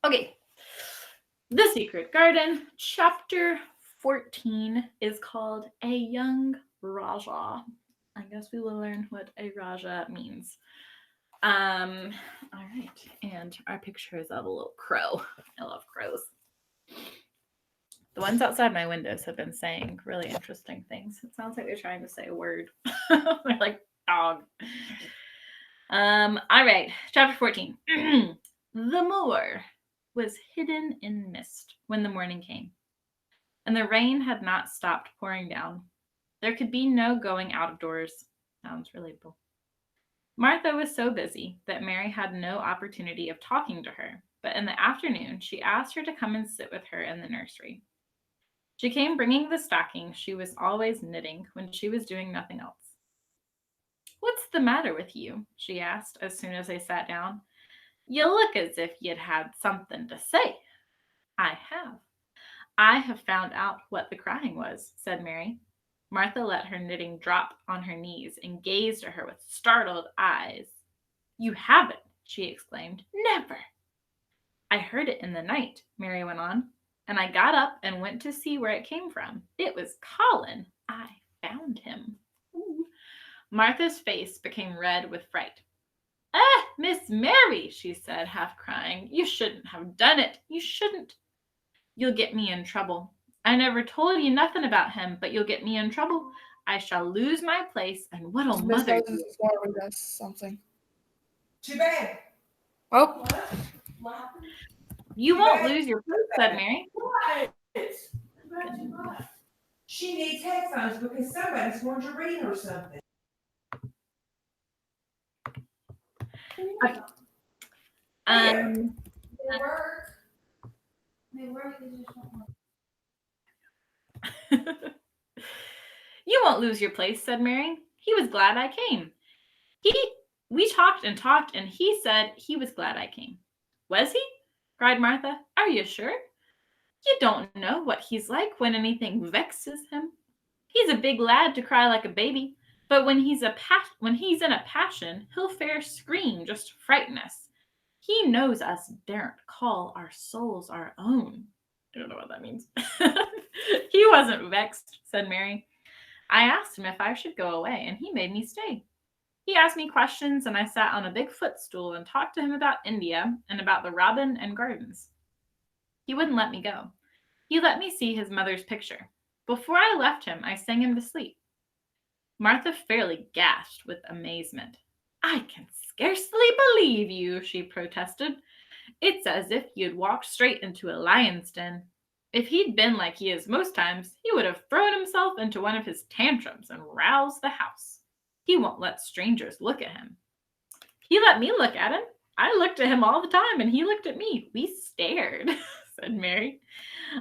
Okay. The Secret Garden, chapter 14 is called A Young Rajah. I guess we will learn what a Rajah means. All right, and our picture is of a little crow. I love crows. The ones outside my windows have been saying really interesting things. It sounds like they're trying to say a word. They're like dog. All right, chapter 14. The moor was hidden in mist when the morning came, and the rain had not stopped pouring down. There could be no going out of doors. Sounds relatable. Martha was so busy that Mary had no opportunity of talking to her, but in the afternoon she asked her to come and sit with her in the nursery. She came bringing the stocking she was always knitting when she was doing nothing else. "What's the matter with you?" she asked as soon as they sat down. "You look as if you'd had something to say." "I have. I have found out what the crying was," said Mary. Martha let her knitting drop on her knees and gazed at her with startled eyes. "You haven't!" she exclaimed. "Never!" "I heard it in the night," Mary went on, "and I got up and went to see where it came from. It was Colin. I found him." Ooh. Martha's face became red with fright. "Ah, Miss Mary," she said, half crying, "you shouldn't have done it. You shouldn't." "You'll get me in trouble. I never told you nothing about him, but you'll get me in trouble. I shall lose my place, and what'll Miss mother Moses do?" is want to read us something. Too bad. Oh, What? "You Too won't bad. lose your place," said Mary. What? About too much. She needs headphones because somebody's going to read her something. Okay. Um, They work. They work. They just don't work. "You won't lose your place," said Mary. "He was glad I came. We talked and talked, and he said he was glad I came." "Was he?" cried Martha. "Are you sure? You don't know what he's like when anything vexes him. He's a big lad to cry like a baby, but when he's in a passion, he'll fair scream just to frighten us. He knows us daren't call our souls our own." I don't know what that means. "He wasn't vexed," said Mary. "I asked him if I should go away, and he made me stay. He asked me questions, and I sat on a big footstool and talked to him about India and about the robin and gardens. He wouldn't let me go. He let me see his mother's picture. Before I left him, I sang him to sleep." Martha fairly gasped with amazement. "I can scarcely believe you," she protested. "It's as if you'd walked straight into a lion's den. If he'd been like he is most times, he would have thrown himself into one of his tantrums and roused the house. He won't let strangers look at him." "He let me look at him. I looked at him all the time, and he looked at me. We stared," said Mary.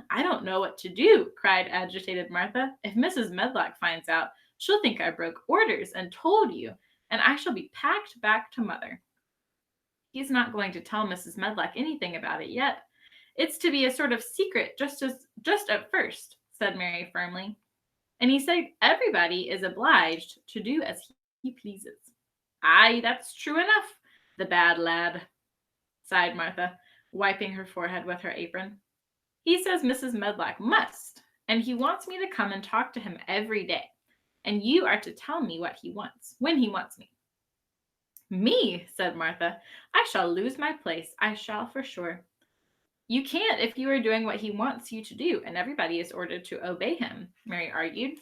"I don't know what to do," cried agitated Martha. "If Mrs. Medlock finds out, she'll think I broke orders and told you, and I shall be packed back to mother." "He's not going to tell Mrs. Medlock anything about it yet. It's to be a sort of secret just at first," said Mary firmly. "And he said everybody is obliged to do as he pleases." "Aye, that's true enough, the bad lad," sighed Martha, wiping her forehead with her apron. "He says Mrs. Medlock must, and he wants me to come and talk to him every day. And you are to tell me what he wants, when he wants me." "Me," said Martha. "I shall lose my place. I shall for sure." "You can't if you are doing what he wants you to do, and everybody is ordered to obey him," Mary argued.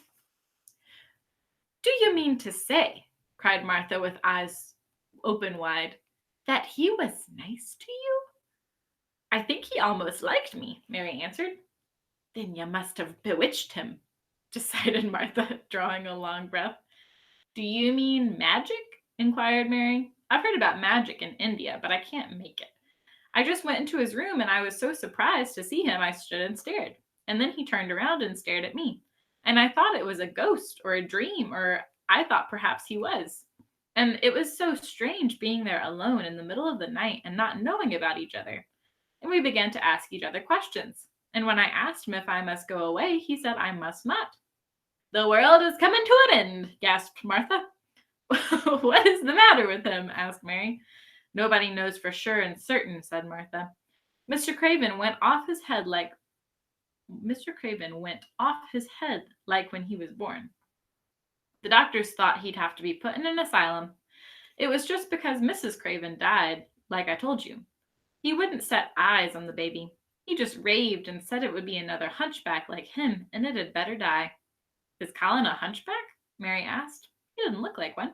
"Do you mean to say," cried Martha with eyes open wide, "that he was nice to you?" "I think he almost liked me," Mary answered. "Then you must have bewitched him," decided Martha, drawing a long breath. "Do you mean magic?" inquired Mary. "I've heard about magic in India, but I can't make it. I just went into his room, and I was so surprised to see him I stood and stared. And then he turned around and stared at me. And I thought it was a ghost or a dream, or I thought perhaps he was. And it was so strange being there alone in the middle of the night and not knowing about each other. And we began to ask each other questions. And when I asked him if I must go away, he said I must not." "The world is coming to an end," gasped Martha. "What is the matter with him?" asked Mary. "Nobody knows for sure and certain," said Martha. Mr. Craven went off his head like when he was born. The doctors thought he'd have to be put in an asylum. It was just because Mrs. Craven died, like I told you. He wouldn't set eyes on the baby. He just raved and said it would be another hunchback like him, and it had better die. Is Colin a hunchback? Mary asked. He doesn't look like one.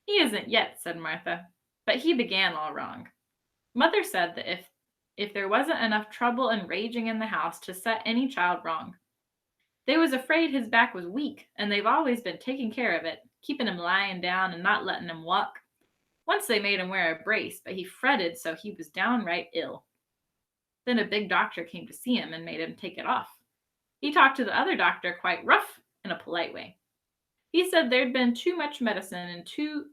He isn't yet, said Martha, but he began all wrong. Mother said that if there wasn't enough trouble and raging in the house to set any child wrong. They was afraid his back was weak, and they've always been taking care of it, keeping him lying down and not letting him walk. Once they made him wear a brace, but he fretted so he was downright ill. Then a big doctor came to see him and made him take it off. He talked to the other doctor quite rough in a polite way. He said there'd been too much medicine and too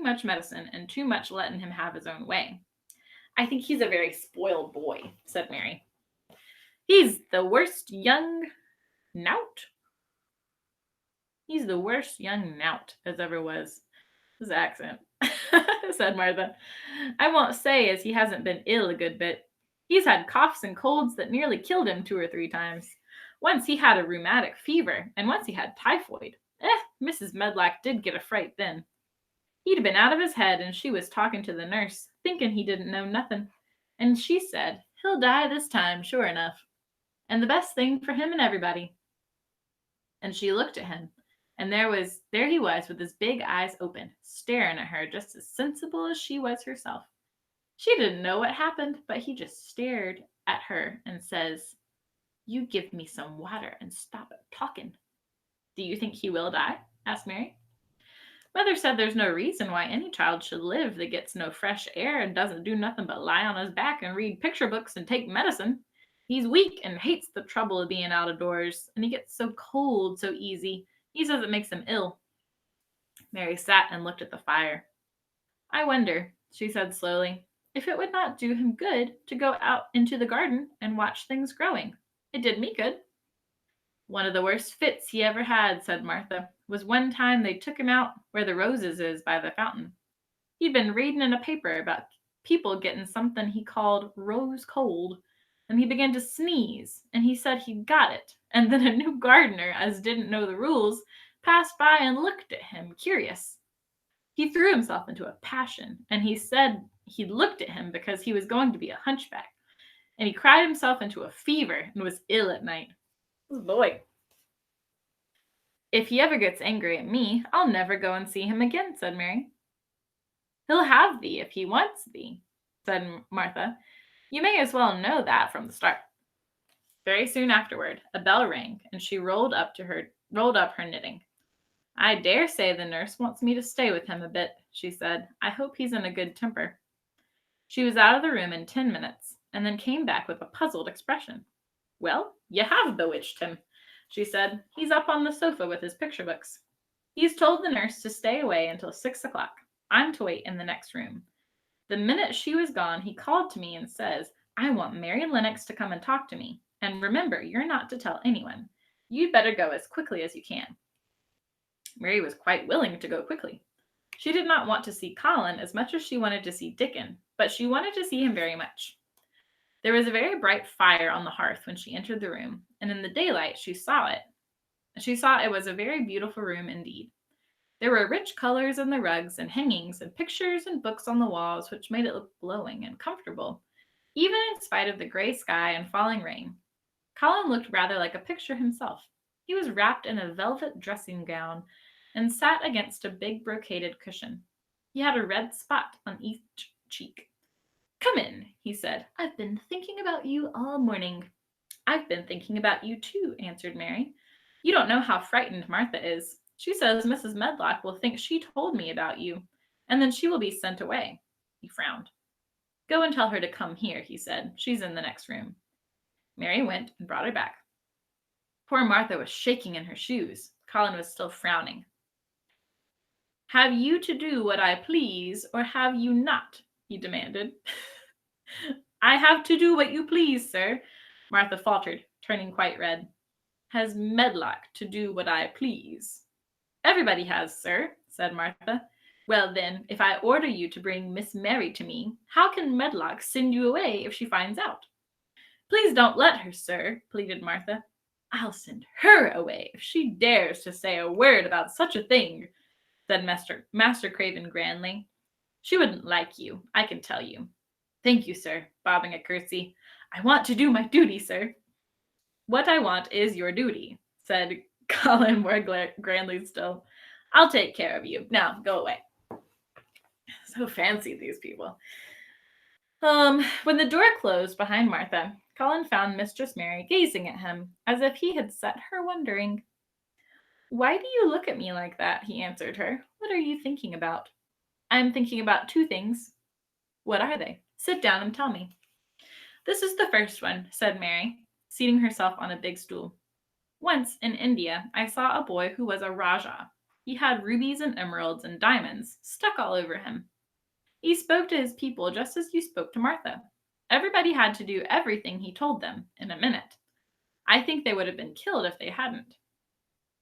much letting him have his own way. I think he's a very spoiled boy, said Mary. He's the worst young knout. He's the worst young knout as ever was. His accent, said Martha. I won't say as he hasn't been ill a good bit. He's had coughs and colds that nearly killed him 2 or 3 times. Once he had a rheumatic fever, and once he had typhoid. Mrs. Medlock did get a fright then. He'd been out of his head, and she was talking to the nurse, thinking he didn't know nothing. And she said, he'll die this time, sure enough. And the best thing for him and everybody. And she looked at him, and there he was with his big eyes open, staring at her just as sensible as she was herself. She didn't know what happened, but he just stared at her and says, you give me some water and stop talking. Do you think he will die? Asked Mary. Mother said there's no reason why any child should live that gets no fresh air and doesn't do nothing but lie on his back and read picture books and take medicine. He's weak and hates the trouble of being out of doors, and he gets so cold so easy. He says it makes him ill. Mary sat and looked at the fire. I wonder, she said slowly, if it would not do him good to go out into the garden and watch things growing. It did me good. One of the worst fits he ever had, said Martha, was one time they took him out where the roses is by the fountain. He'd been reading in a paper about people getting something he called rose cold, and he began to sneeze, and he said he'd got it. And then a new gardener, as didn't know the rules, passed by and looked at him, curious. He threw himself into a passion, and he said he'd looked at him because he was going to be a hunchback, and he cried himself into a fever and was ill at night. Oh boy. If he ever gets angry at me, I'll never go and see him again, said Mary. He'll have thee if he wants thee, said Martha. You may as well know that from the start. Very soon afterward, a bell rang, and she rolled up her knitting. I dare say the nurse wants me to stay with him a bit, she said. I hope he's in a good temper. She was out of the room in 10 minutes, and then came back with a puzzled expression. Well, you have bewitched him, she said. He's up on the sofa with his picture books. He's told the nurse to stay away until 6 o'clock. I'm to wait in the next room. The minute she was gone, he called to me and says, I want Mary Lennox to come and talk to me. And remember, you're not to tell anyone. You'd better go as quickly as you can. Mary was quite willing to go quickly. She did not want to see Colin as much as she wanted to see Dickon, but she wanted to see him very much. There was a very bright fire on the hearth when she entered the room, and in the daylight she saw it. She saw it was a very beautiful room indeed. There were rich colors in the rugs and hangings and pictures and books on the walls, which made it look glowing and comfortable, even in spite of the gray sky and falling rain. Colin looked rather like a picture himself. He was wrapped in a velvet dressing gown and sat against a big brocaded cushion. He had a red spot on each cheek. Come in, he said. I've been thinking about you all morning. I've been thinking about you too, answered Mary. You don't know how frightened Martha is. She says Mrs. Medlock will think she told me about you, and then she will be sent away. He frowned. Go and tell her to come here, he said. She's in the next room. Mary went and brought her back. Poor Martha was shaking in her shoes. Colin was still frowning. Have you to do what I please, or have you not? He demanded. I have to do what you please, sir, Martha faltered, turning quite red. Has Medlock to do what I please? Everybody has, sir, said Martha. Well then, if I order you to bring Miss Mary to me, how can Medlock send you away if she finds out? Please don't let her, sir, pleaded Martha. I'll send her away if she dares to say a word about such a thing, said Master Craven grandly. She wouldn't like you, I can tell you. Thank you, sir, bobbing a curtsy. I want to do my duty, sir. What I want is your duty, said Colin more grandly still. I'll take care of you. Now, go away. So fancy, these people. When the door closed behind Martha, Colin found Mistress Mary gazing at him as if he had set her wondering. Why do you look at me like that? He answered her. What are you thinking about? I'm thinking about two things. What are they? Sit down and tell me. This is the first one, said Mary, seating herself on a big stool. Once in India, I saw a boy who was a Rajah. He had rubies and emeralds and diamonds stuck all over him. He spoke to his people just as you spoke to Martha. Everybody had to do everything he told them in a minute. I think they would have been killed if they hadn't.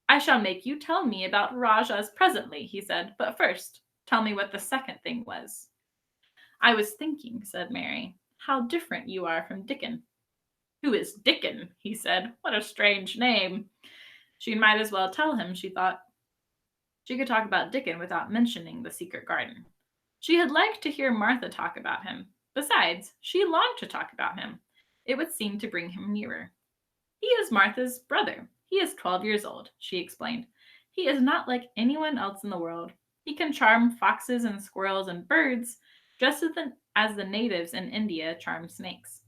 I shall make you tell me about Rajahs presently, he said, but first, tell me what the second thing was. I was thinking, said Mary, how different you are from Dickon. Who is Dickon? He said. What a strange name. She might as well tell him, she thought. She could talk about Dickon without mentioning the secret garden. She had liked to hear Martha talk about him. Besides, she longed to talk about him. It would seem to bring him nearer. He is Martha's brother. He is 12 years old, she explained. He is not like anyone else in the world. He can charm foxes and squirrels and birds, just as the natives in India charm snakes.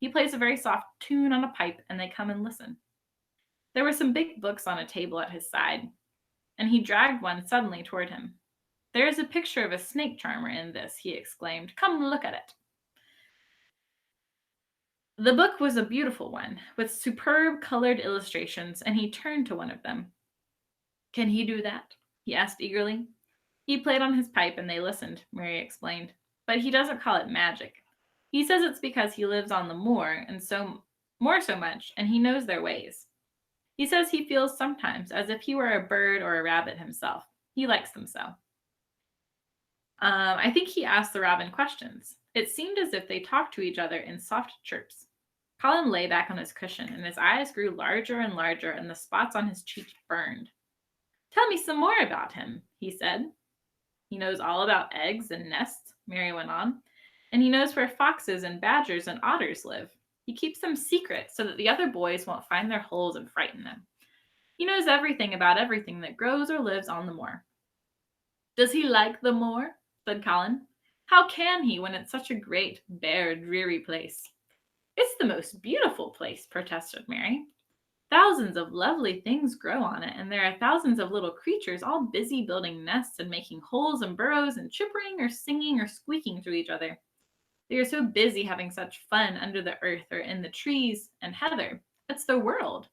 He plays a very soft tune on a pipe, and they come and listen. There were some big books on a table at his side, and he dragged one suddenly toward him. There is a picture of a snake charmer in this, he exclaimed. Come look at it. The book was a beautiful one, with superb colored illustrations, and he turned to one of them. Can he do that? He asked eagerly. He played on his pipe, and they listened, Mary explained. But he doesn't call it magic. He says it's because he lives on the moor, and so much, and he knows their ways. He says he feels sometimes as if he were a bird or a rabbit himself. He likes them so. I think he asked the robin questions. It seemed as if they talked to each other in soft chirps. Colin lay back on his cushion, and his eyes grew larger and larger, and the spots on his cheeks burned. Tell me some more about him, he said. He knows all about eggs and nests, Mary went on, and he knows where foxes and badgers and otters live. He keeps them secret so that the other boys won't find their holes and frighten them. He knows everything about everything that grows or lives on the moor. Does he like the moor? Said Colin. How can he when it's such a great, bare, dreary place? It's the most beautiful place, protested Mary. Thousands of lovely things grow on it, and there are thousands of little creatures all busy building nests and making holes and burrows and chippering or singing or squeaking to each other. They are so busy having such fun under the earth or in the trees and heather. It's their world.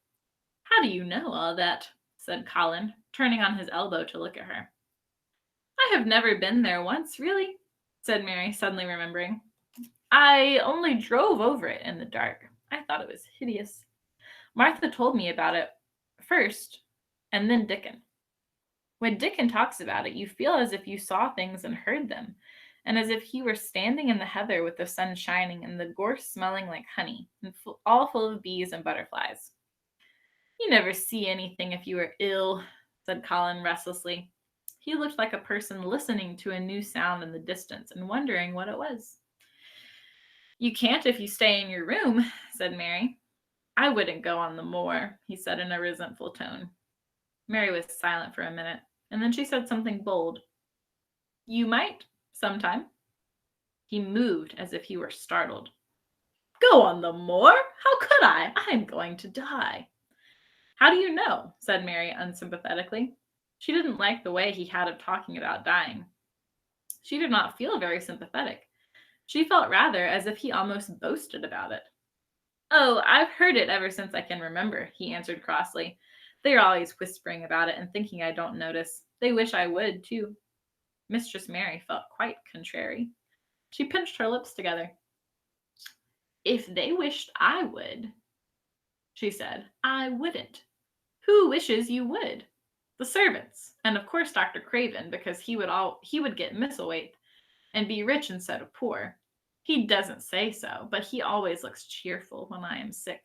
How do you know all that? Said Colin, turning on his elbow to look at her. I have never been there once, really, said Mary, suddenly remembering. I only drove over it in the dark. I thought it was hideous. Martha told me about it first, and then Dickon. When Dickon talks about it, you feel as if you saw things and heard them, and as if he were standing in the heather with the sun shining and the gorse smelling like honey, and all full of bees and butterflies. You never see anything if you are ill, said Colin restlessly. He looked like a person listening to a new sound in the distance and wondering what it was. You can't if you stay in your room, said Mary. I wouldn't go on the moor, he said in a resentful tone. Mary was silent for a minute, and then she said something bold. You might, sometime. He moved as if he were startled. Go on the moor? How could I? I'm going to die. How do you know? Said Mary unsympathetically. She didn't like the way he had of talking about dying. She did not feel very sympathetic. She felt rather as if he almost boasted about it. Oh, I've heard it ever since I can remember, he answered crossly. They are always whispering about it and thinking I don't notice. They wish I would, too. Mistress Mary felt quite contrary. She pinched her lips together. If they wished I would, she said, I wouldn't. Who wishes you would? The servants, and of course Dr. Craven, because he would get Misselthwaite and be rich instead of poor. He doesn't say so, but he always looks cheerful when I am sick.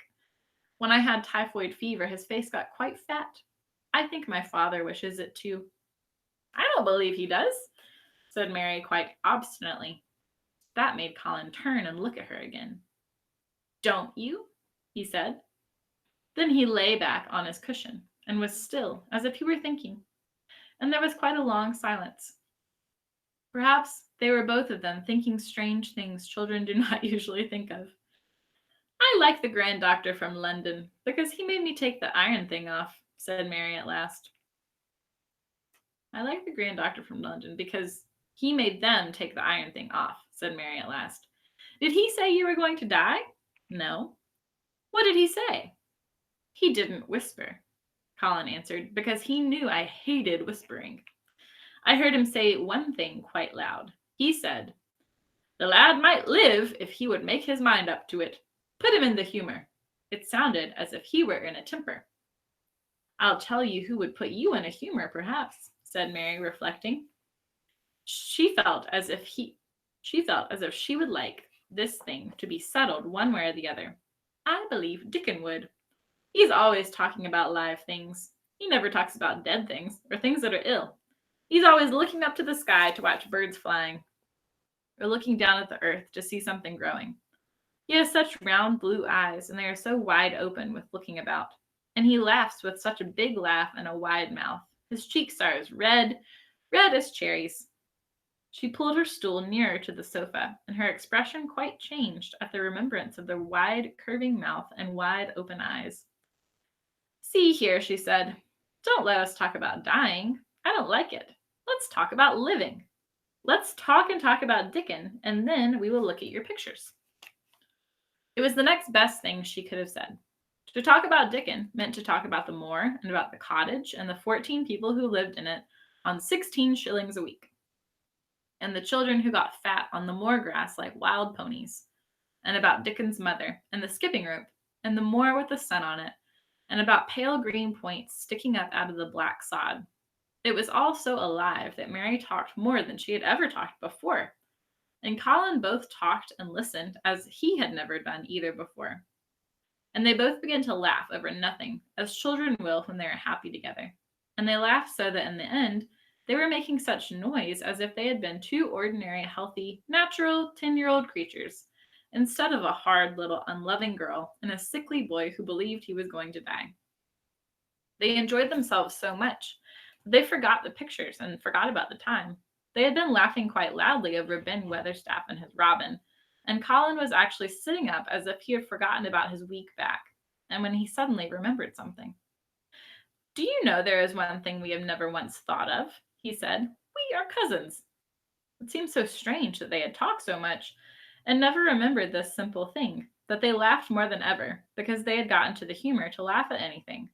When I had typhoid fever, his face got quite fat. I think my father wishes it too. I don't believe he does, said Mary quite obstinately. That made Colin turn and look at her again. Don't you? He said. Then he lay back on his cushion and was still, as if he were thinking, and there was quite a long silence. Perhaps they were both of them thinking strange things children do not usually think of. I like the grand doctor from London because he made me take the iron thing off, said Mary at last. I like the grand doctor from London because he made them take the iron thing off, said Mary at last. Did he say you were going to die? No. What did he say? He didn't whisper, Colin answered, because he knew I hated whispering. I heard him say one thing quite loud. He said, the lad might live if he would make his mind up to it. Put him in the humor. It sounded as if he were in a temper. I'll tell you who would put you in a humor, perhaps, said Mary, reflecting. She felt as if she would like this thing to be settled one way or the other. I believe Dickon would. He's always talking about live things. He never talks about dead things or things that are ill. He's always looking up to the sky to watch birds flying, or looking down at the earth to see something growing. He has such round blue eyes, and they are so wide open with looking about. And he laughs with such a big laugh and a wide mouth. His cheeks are as red as cherries. She pulled her stool nearer to the sofa, and her expression quite changed at the remembrance of the wide, curving mouth and wide open eyes. See here, she said, don't let us talk about dying. I don't like it. Let's talk about living. Let's talk about Dickon, and then we will look at your pictures. It was the next best thing she could have said. To talk about Dickon meant to talk about the moor and about the cottage and the 14 people who lived in it on 16 shillings a week, and the children who got fat on the moor grass like wild ponies, and about Dickon's mother and the skipping rope and the moor with the sun on it, and about pale green points sticking up out of the black sod. It was all so alive that Mary talked more than she had ever talked before, and Colin both talked and listened as he had never done either before. And they both began to laugh over nothing, as children will when they are happy together. And they laughed so that in the end, they were making such noise as if they had been two ordinary, healthy, natural 10-year-old creatures, instead of a hard little unloving girl and a sickly boy who believed he was going to die. They enjoyed themselves so much that they forgot the pictures and forgot about the time. They had been laughing quite loudly over Ben Weatherstaff and his robin, and Colin was actually sitting up as if he had forgotten about his weak back, and when he suddenly remembered something. Do you know there is one thing we have never once thought of? He said. We are cousins. It seemed so strange that they had talked so much and never remembered this simple thing, that they laughed more than ever, because they had gotten to the humor to laugh at anything.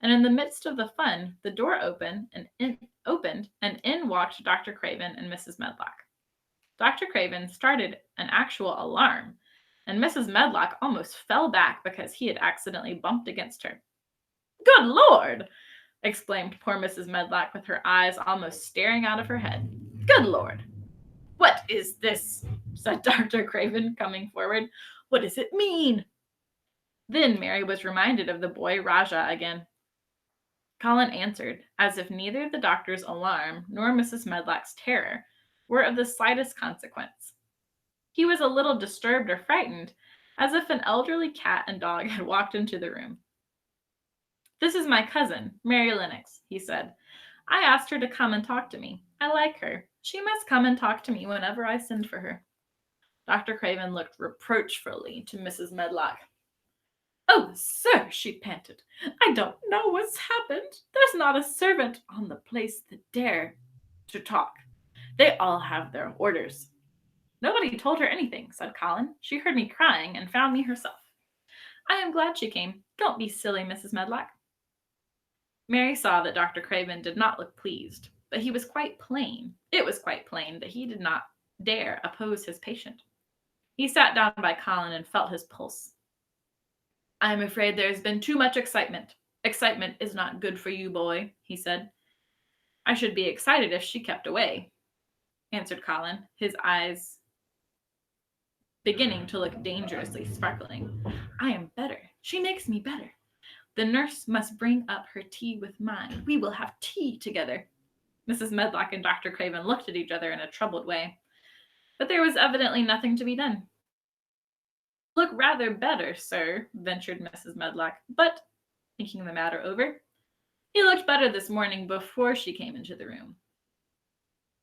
And in the midst of the fun, the door opened, and in walked Dr. Craven and Mrs. Medlock. Dr. Craven started an actual alarm, and Mrs. Medlock almost fell back because he had accidentally bumped against her. Good Lord! Exclaimed poor Mrs. Medlock with her eyes almost staring out of her head. Good Lord! What is this? Said Dr. Craven, coming forward. What does it mean? Then Mary was reminded of the boy Rajah again. Colin answered, as if neither the doctor's alarm nor Mrs. Medlock's terror were of the slightest consequence. He was a little disturbed or frightened, as if an elderly cat and dog had walked into the room. This is my cousin, Mary Lennox, he said. I asked her to come and talk to me. I like her. She must come and talk to me whenever I send for her. Dr. Craven looked reproachfully to Mrs. Medlock. Oh, sir, she panted. I don't know what's happened. There's not a servant on the place that dare to talk. They all have their orders. Nobody told her anything, said Colin. She heard me crying and found me herself. I am glad she came. Don't be silly, Mrs. Medlock. Mary saw that Dr. Craven did not look pleased, but it was quite plain that he did not dare oppose his patient. He sat down by Colin and felt his pulse. I am afraid there has been too much excitement. Excitement is not good for you, boy, he said. I should be excited if she kept away, answered Colin, his eyes beginning to look dangerously sparkling. I am better. She makes me better. The nurse must bring up her tea with mine. We will have tea together. Mrs. Medlock and Dr. Craven looked at each other in a troubled way, but there was evidently nothing to be done. Look rather better, sir, ventured Mrs. Medlock, but, thinking the matter over, he looked better this morning before she came into the room.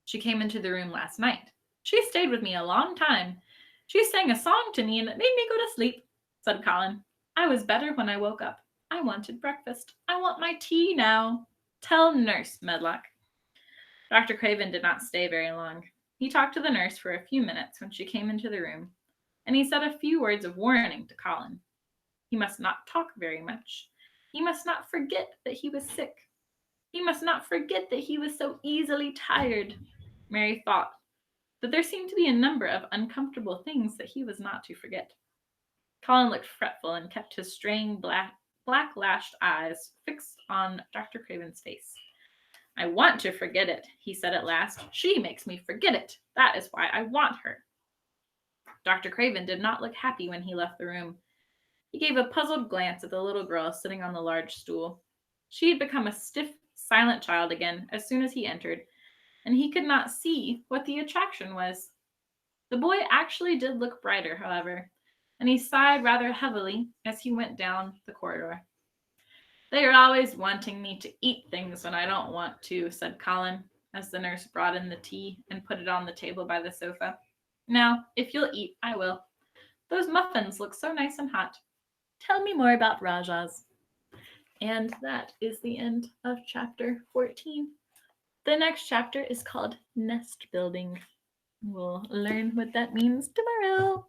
She came into the room last night. She stayed with me a long time. She sang a song to me and it made me go to sleep, said Colin. I was better when I woke up. I wanted breakfast. I want my tea now. Tell Nurse Medlock. Dr. Craven did not stay very long. He talked to the nurse for a few minutes when she came into the room, and he said a few words of warning to Colin. He must not talk very much. He must not forget that he was sick. He must not forget that he was so easily tired. Mary thought that there seemed to be a number of uncomfortable things that he was not to forget. Colin looked fretful and kept his straying black-lashed eyes fixed on Dr. Craven's face. I want to forget it, he said at last. She makes me forget it. That is why I want her. Dr. Craven did not look happy when he left the room. He gave a puzzled glance at the little girl sitting on the large stool. She had become a stiff, silent child again as soon as he entered, and he could not see what the attraction was. The boy actually did look brighter, however, and he sighed rather heavily as he went down the corridor. They are always wanting me to eat things when I don't want to, said Colin, as the nurse brought in the tea and put it on the table by the sofa. Now, if you'll eat, I will. Those muffins look so nice and hot. Tell me more about Rajahs. And that is the end of chapter 14. The next chapter is called Nest Building. We'll learn what that means tomorrow.